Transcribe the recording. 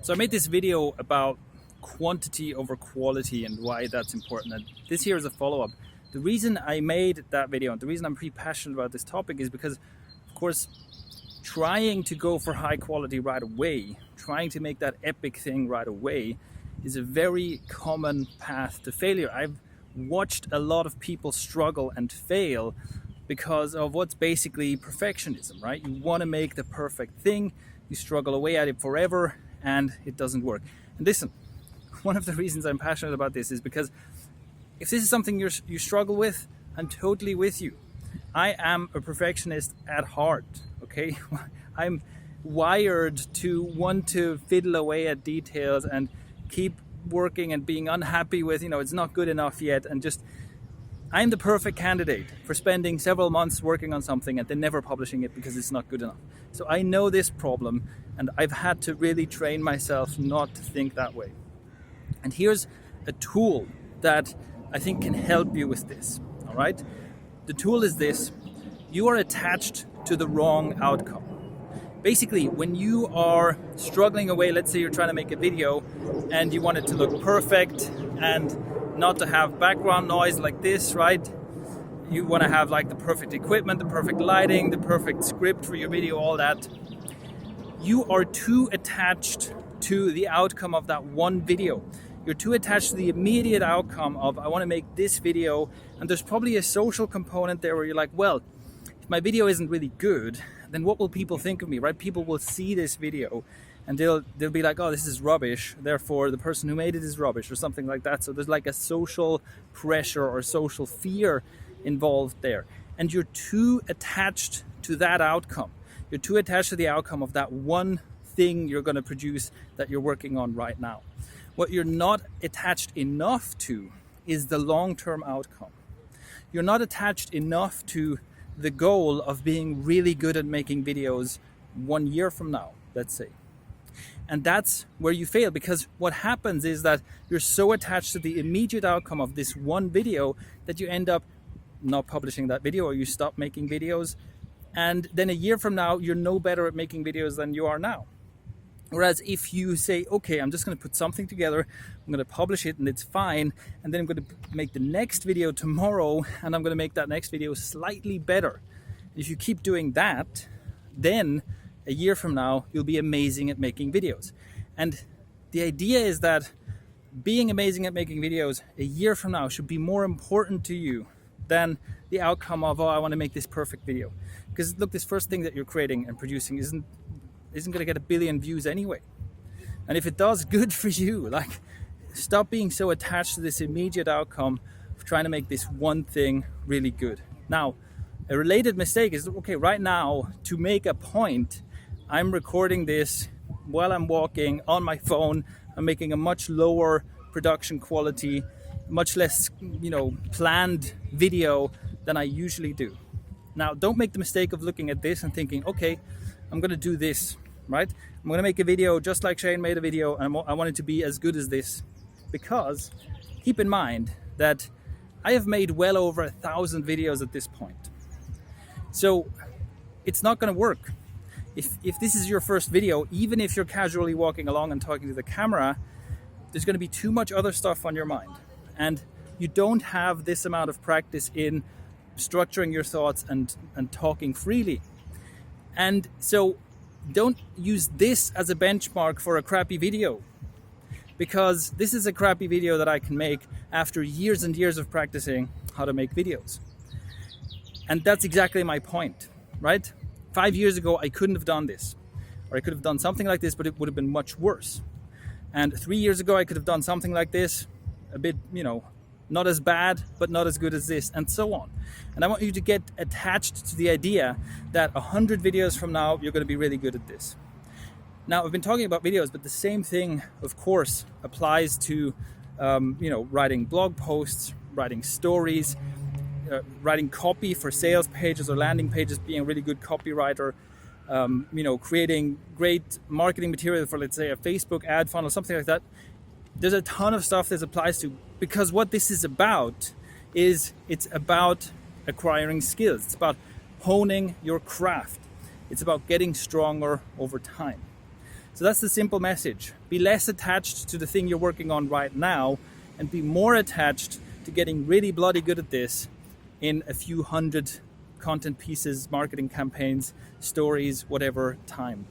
So I made this video about quantity over quality and why that's important. And this here is a follow-up. The reason I made that video and the reason I'm pretty passionate about this topic is because, of course, trying to go for high quality right away, trying to make that epic thing right away is a very common path to failure. I've watched a lot of people struggle and fail because of what's basically perfectionism, right? You want to make the perfect thing, you struggle away at it forever, and it doesn't work. And listen, one of the reasons I'm passionate about this is because if this is something you struggle with, I'm totally with you. I am a perfectionist at heart, okay? I'm wired to want to fiddle away at details and keep working and being unhappy with, it's not good enough yet, and just I'm the perfect candidate for spending several months working on something and then never publishing it because it's not good enough. So I know this problem, and I've had to really train myself not to think that way. And here's a tool that I think can help you with this, all right? The tool is this: you are attached to the wrong outcome. Basically, when you are struggling away, let's say you're trying to make a video and you want it to look perfect and not to have background noise like this, right? You want to have like the perfect equipment, the perfect lighting, the perfect script for your video, all that. You are too attached to the outcome of that one video. You're too attached to the immediate outcome of, I want to make this video. And there's probably a social component there where you're like, well, if my video isn't really good, then what will people think of me, right? People will see this video and they'll be like, oh, this is rubbish, therefore the person who made it is rubbish, or something like that. So there's like a social pressure or social fear involved there. And you're too attached to that outcome. You're too attached to the outcome of that one thing you're going to produce that you're working on right now. What you're not attached enough to is the long-term outcome. You're not attached enough to the goal of being really good at making videos 1 year from now, let's say. And that's where you fail, because what happens is that you're so attached to the immediate outcome of this one video that you end up not publishing that video, or you stop making videos. And then a year from now, you're no better at making videos than you are now. Whereas if you say, okay, I'm just going to put something together, I'm going to publish it and it's fine, and then I'm going to make the next video tomorrow, and I'm going to make that next video slightly better. If you keep doing that, then a year from now, you'll be amazing at making videos. And the idea is that being amazing at making videos a year from now should be more important to you than the outcome of, oh, I want to make this perfect video. Because look, this first thing that you're creating and producing isn't going to get 1 billion views anyway. And if it does, good for you. Like, stop being so attached to this immediate outcome of trying to make this one thing really good. Now, a related mistake is, okay, right now, to make a point, I'm recording this while I'm walking on my phone. I'm making a much lower production quality, much less, planned video than I usually do. Now, don't make the mistake of looking at this and thinking, okay, I'm going to do this, right? I'm going to make a video just like Shane made a video, and I want it to be as good as this. Because keep in mind that I have made well over 1,000 videos at this point. So it's not going to work. If this is your first video, even if you're casually walking along and talking to the camera, there's going to be too much other stuff on your mind. And you don't have this amount of practice in structuring your thoughts and talking freely. And so don't use this as a benchmark for a crappy video, because this is a crappy video that I can make after years and years of practicing how to make videos. And that's exactly my point, right? 5 years ago, I couldn't have done this, or I could have done something like this, but it would have been much worse. And 3 years ago, I could have done something like this, a bit, not as bad, but not as good as this, and so on. And I want you to get attached to the idea that 100 videos from now, you're going to be really good at this. Now, I've been talking about videos, but the same thing, of course, applies to, writing blog posts, writing stories, writing copy for sales pages or landing pages, being a really good copywriter, creating great marketing material for, let's say, a Facebook ad funnel, something like that. There's a ton of stuff this applies to, because what this is about is it's about acquiring skills. It's about honing your craft. It's about getting stronger over time. So that's the simple message. Be less attached to the thing you're working on right now and be more attached to getting really bloody good at this in a few hundred content pieces, marketing campaigns, stories, whatever time.